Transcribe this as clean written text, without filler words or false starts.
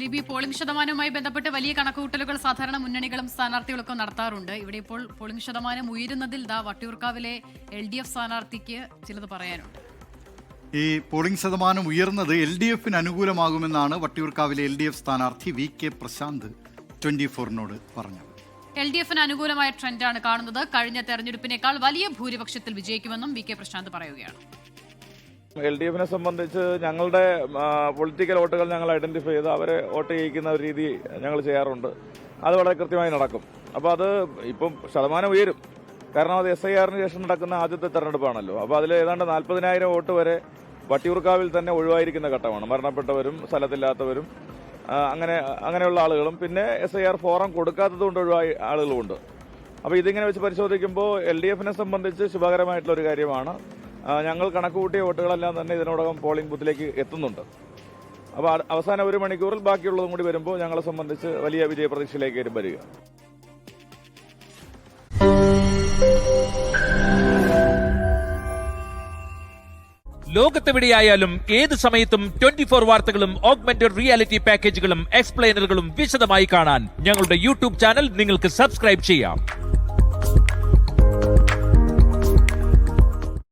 ദിലീപി, polling ശതമാനവുമായി ബന്ധപ്പെട്ട് വലിയ കണക്കുകൂട്ടലുകൾ സാധാരണ മുന്നണികളും സ്ഥാനാർത്ഥികളൊക്കെ നടത്താറുണ്ട്. ഇവിടെ ഇപ്പോൾ പോളിംഗ് ശതമാനം ഉയരുന്നതിൽ വട്ടിയൂർക്കാവിലെ LDF സ്ഥാനാർത്ഥിക്ക് ചിലത് പറയാനുണ്ട്. ഈ പോളിംഗ് ശതമാനം ഉയർന്നത് LDFന് അനുകൂലമാകുമെന്നാണ് വട്ടിയൂർക്കാവിലെ LDF സ്ഥാനാർത്ഥി VK പ്രശാന്ത് 24-നോട് പറഞ്ഞത്. LDFന് അനുകൂലമായ ട്രെൻഡാണ് കാണുന്നത്. കഴിഞ്ഞ തെരഞ്ഞെടുപ്പിനേക്കാൾ വലിയ ഭൂരിപക്ഷത്തിൽ വിജയിക്കുമെന്നും VK പ്രശാന്ത് പറയുകയാണ്. LDFനെ സംബന്ധിച്ച് ഞങ്ങളുടെ പൊളിറ്റിക്കൽ വോട്ടുകൾ ഞങ്ങൾ ഐഡന്റിഫൈ ചെയ്ത് അവരെ വോട്ട് ചെയ്യിക്കുന്ന ഒരു രീതി ഞങ്ങൾ ചെയ്യാറുണ്ട്. അത് വളരെ കൃത്യമായി നടക്കും. അപ്പോൾ അത് ഇപ്പം ശതമാനം ഉയരും. കാരണം അത് SIRന് ശേഷം നടക്കുന്ന ആദ്യത്തെ തെരഞ്ഞെടുപ്പാണല്ലോ. അപ്പോൾ അതിൽ ഏതാണ്ട് 40,000 വോട്ട് വരെ വട്ടിയൂർക്കാവിൽ തന്നെ ഒഴിവായിരിക്കുന്ന ഘട്ടമാണ്. മരണപ്പെട്ടവരും സ്ഥലത്തില്ലാത്തവരും അങ്ങനെയുള്ള ആളുകളും പിന്നെ SIR ഫോറം കൊടുക്കാത്തത് കൊണ്ട് ഒഴിവായ ആളുകളുമുണ്ട്. അപ്പോൾ ഇതിങ്ങനെ വെച്ച് പരിശോധിക്കുമ്പോൾ LDFനെ സംബന്ധിച്ച് ശുഭകരമായിട്ടുള്ള ഒരു കാര്യമാണ്. ഞങ്ങൾ കണക്കുകൂട്ടിയ വോട്ടുകളെല്ലാം തന്നെ ഇതിനോടകം പോളിംഗ് ബൂത്തിലേക്ക് എത്തുന്നുണ്ട്. അപ്പോൾ അവസാന 1 മണിക്കൂറിൽ ബാക്കിയുള്ളതും കൂടി വരുമ്പോൾ ഞങ്ങളെ സംബന്ധിച്ച് വലിയ വിജയപ്രതീക്ഷയിലേക്ക് വരിക. ലോകത്തെവിടെയായാലും ഏത് സമയത്തും 24 വാർത്തകളും ഓഗ്മെന്റഡ് റിയാലിറ്റി പാക്കേജുകളും എക്സ്പ്ലെയിനറുകളും വിശദമായി കാണാൻ ഞങ്ങളുടെ YouTube ചാനൽ നിങ്ങൾക്ക് സബ്സ്ക്രൈബ് ചെയ്യാം.